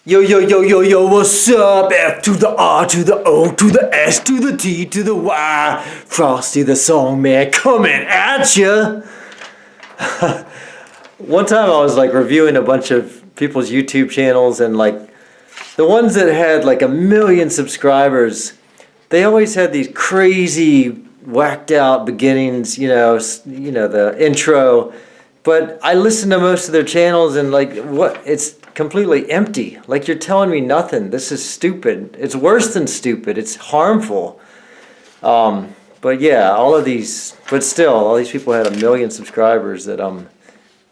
Yo, yo, yo, yo, yo, what's up? F to the R to the O to the S to the T to the Y. Frosty the Song Man coming at ya. One time I was like reviewing a bunch of people's YouTube channels, and like the ones that had like 1 million subscribers, they always had these crazy whacked out beginnings, the intro. But I listened to most of their channels and like it's completely empty. Like, you're telling me nothing. This is stupid. It's worse than stupid. It's harmful. But yeah, all these people had 1 million subscribers that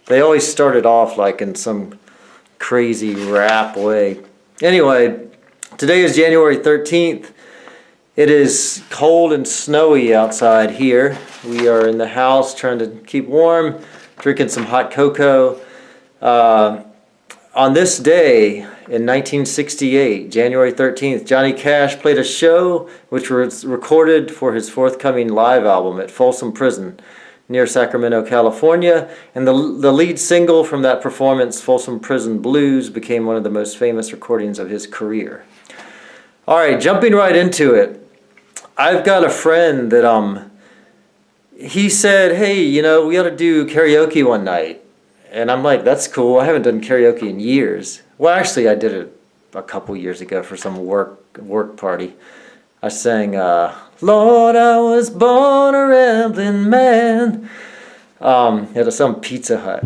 they always started off like in some crazy rap way. Anyway, today is January 13th. It is cold and snowy outside here. We are in the house trying to keep warm, drinking some hot cocoa. On this day in 1968, January 13th, Johnny Cash played a show which was recorded for his forthcoming live album at Folsom Prison near Sacramento, California. And the lead single from that performance, Folsom Prison Blues, became one of the most famous recordings of his career. All right, jumping right into it. I've got a friend that he said, hey, we ought to do karaoke one night. And I'm like, that's cool. I haven't done karaoke in years. Well, actually, I did it a couple years ago for some work party. I sang, Lord, I was born a rambling man. At some Pizza Hut.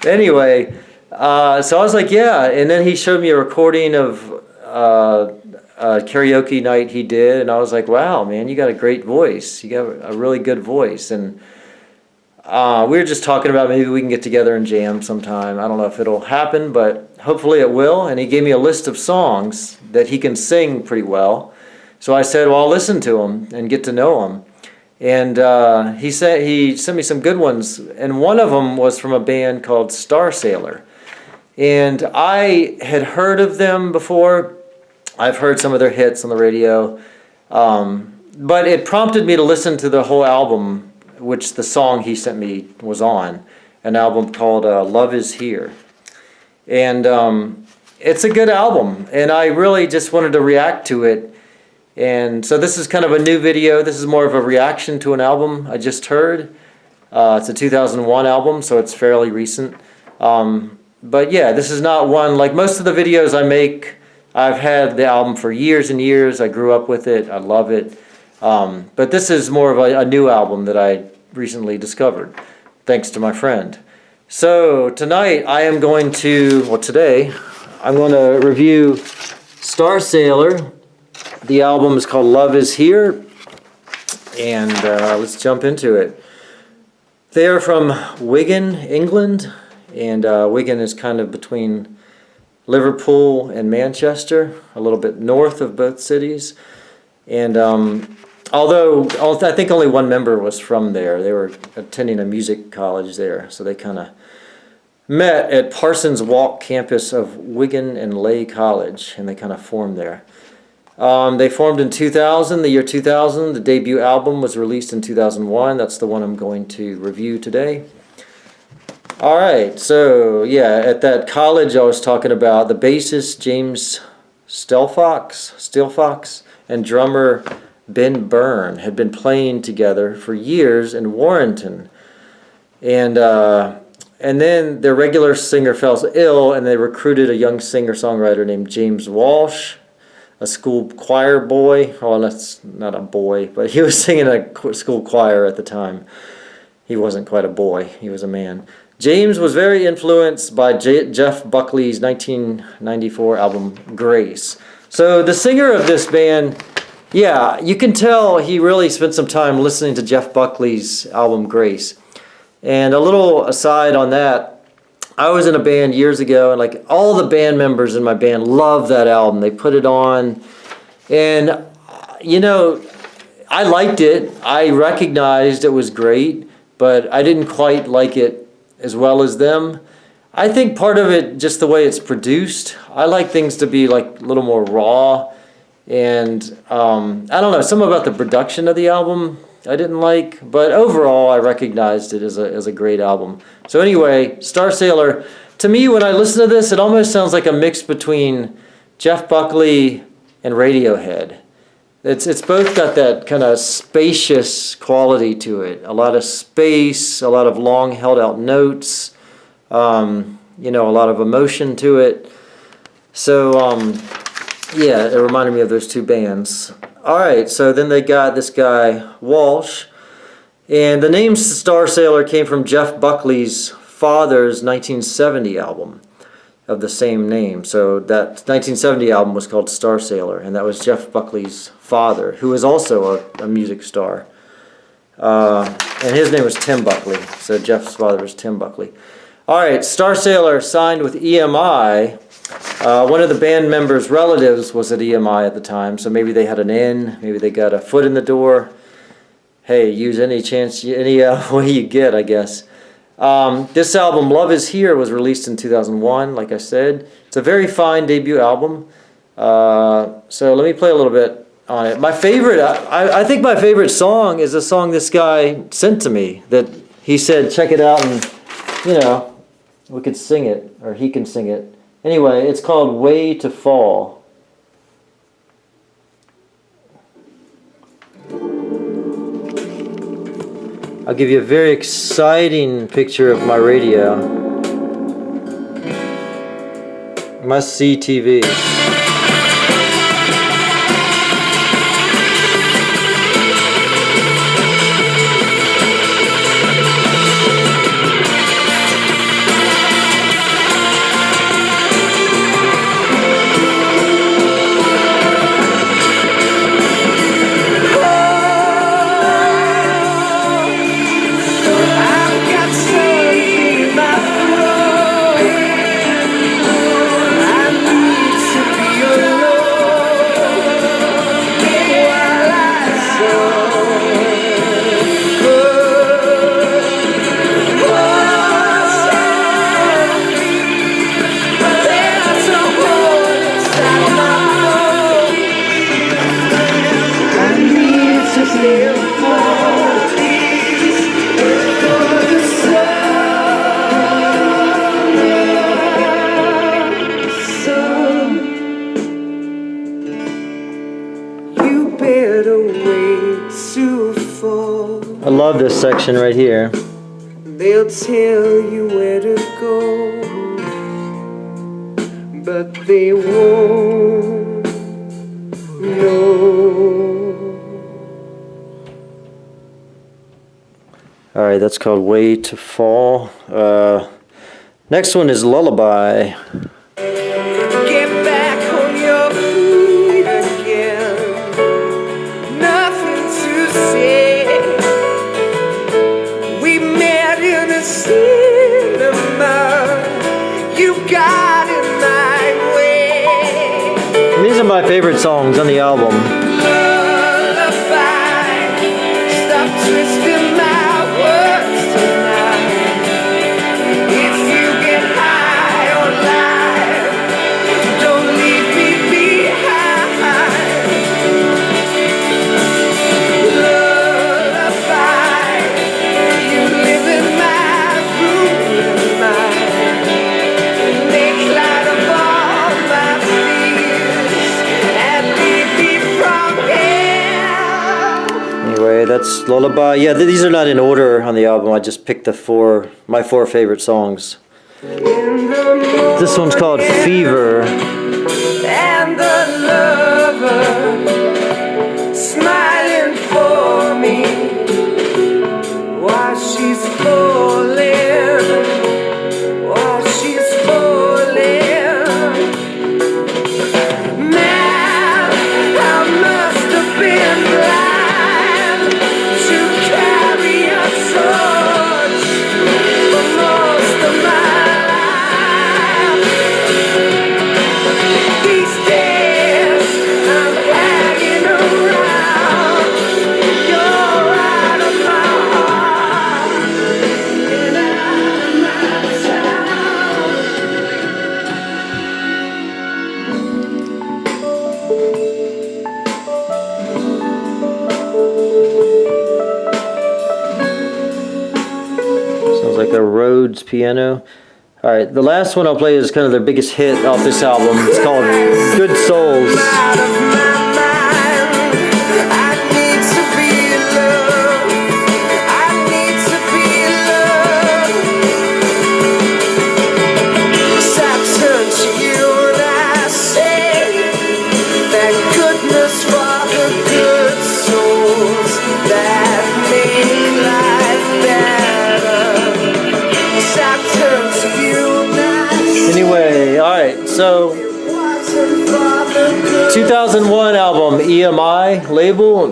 Anyway, so I was like, yeah. And then he showed me a recording of a karaoke night he did. And I was like, wow, man, you got a great voice. You got a really good voice. And we were just talking about maybe we can get together and jam sometime. I don't know if it'll happen, but hopefully it will. And he gave me a list of songs that he can sing pretty well. So I said, well, I'll listen to him and get to know him. And he sent me some good ones. And one of them was from a band called Starsailor. And I had heard of them before. I've heard some of their hits on the radio. But it prompted me to listen to the whole album, which the song he sent me was on, an album called Love Is Here. And it's a good album, and I really just wanted to react to it. And so this is kind of a new video. This is more of a reaction to an album I just heard. It's a 2001 album, so it's fairly recent. But yeah, this is not one, like most of the videos I make, I've had the album for years and years. I grew up with it. I love it. But this is more of a new album that I recently discovered, thanks to my friend. So today I'm going to review Starsailor. The album is called Love Is Here, and let's jump into it. They are from Wigan, England, and Wigan is kind of between Liverpool and Manchester, a little bit north of both cities. And although I think only one member was from there, they were attending a music college there, so they kind of met at Parsons Walk campus of Wigan and Leigh College, and they kind of formed there. They formed in 2000, the year 2000. The debut album was released in 2001. That's the one I'm going to review today. All right, so yeah, at that college I was talking about, the bassist James Steelfox and drummer Ben Byrne had been playing together for years in Warrenton. And then their regular singer fell ill, and they recruited a young singer-songwriter named James Walsh, a school choir boy. Oh, that's not a boy, but he was singing a school choir at the time. He wasn't quite a boy, he was a man. James was very influenced by Jeff Buckley's 1994 album Grace. So the singer of this band, yeah, you can tell he really spent some time listening to Jeff Buckley's album Grace. And a little aside on that, I was in a band years ago, and like all the band members in my band loved that album. They put it on, and I liked it. I recognized it was great, but I didn't quite like it as well as them. I think part of it, just the way it's produced. I like things to be like a little more raw, and I don't know, something about the production of the album I didn't like, but overall I recognized it as a great album. So anyway, Starsailor to me, when I listen to this, it almost sounds like a mix between Jeff Buckley and Radiohead. It's both got that kind of spacious quality to it. A lot of space, a lot of long held out notes, you know, a lot of emotion to it. So, yeah, it reminded me of those two bands. All right, so then they got this guy, Walsh. And the name Starsailor came from Jeff Buckley's father's 1970 album of the same name. So that 1970 album was called Starsailor, and that was Jeff Buckley's father, who is also a music star. And his name was Tim Buckley, so Jeff's father was Tim Buckley. All right, Starsailor signed with EMI. One of the band members' relatives was at EMI at the time, so maybe they had an in, maybe they got a foot in the door. Hey, use any chance, any way you get, I guess. This album, Love Is Here, was released in 2001, like I said. It's a very fine debut album. So let me play a little bit on it. My favorite, I think my favorite song is a song this guy sent to me that he said, check it out and, you know, we could sing it, or he can sing it. Anyway, it's called Way to Fall. I'll give you a very exciting picture of my radio. Must see TV. I love this section right here. They'll tell you where to go, but they won't know. All right, that's called Way to Fall. Next one is Lullaby. Get back on your feet again. Nothing to say. We met in a cinema. You got in my way. These are my favorite songs on the album. Lullaby, stop twisting my words tonight. If you get high on life, don't leave me behind. Lullaby, you live in my room tonight. Make light of all my fears and lead me from here. Anyway, that's Lullaby. Yeah, these are not in order on the album. I just picked my four favorite songs. This one's called Fever. And the lover smiling for me while she's falling, while she's falling. Man, I must have been blind to carry a torch for most of my life. These days I'm hanging around. You're out of my heart and out of my Sounds like a Rhodes piano. All right, the last one I'll play is kind of their biggest hit off this album. It's called Good Souls. Out of my mind, I need to be loved. I need to be loved. So I turn to you and I say, thank goodness for the good souls that made life better. So I turn to you and I say, Anyway, all right, so wasn't for the good. 2001 album, EMI label,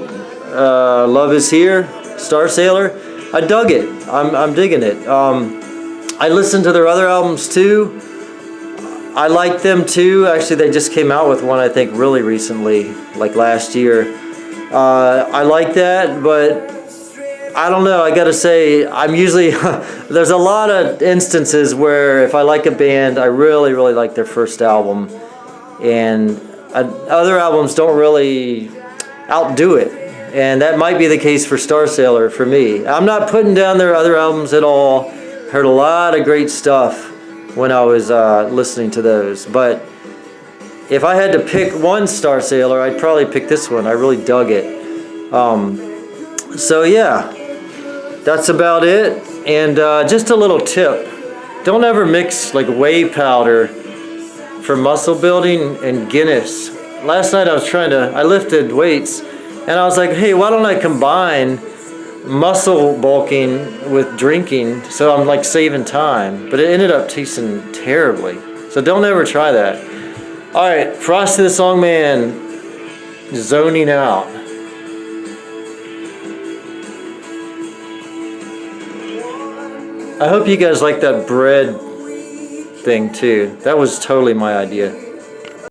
Love Is Here, Starsailor. I dug it. I'm digging it. I listened to their other albums too. I like them too. Actually, they just came out with one, I think, really recently, like last year. I like that, but I don't know. I gotta say, I'm usually there's a lot of instances where if I like a band, I really, really like their first album, and other albums don't really outdo it. And that might be the case for Starsailor for me. I'm not putting down their other albums at all. Heard a lot of great stuff when I was listening to those. But if I had to pick one Starsailor, I'd probably pick this one. I really dug it. So yeah, that's about it. And just a little tip. Don't ever mix like whey powder for muscle building and Guinness. Last night I lifted weights and I was like, hey, why don't I combine muscle bulking with drinking so I'm like saving time? But it ended up tasting terribly. So don't ever try that. All right, Frosty the Songman, zoning out. I hope you guys like that bread thing too. That was totally my idea.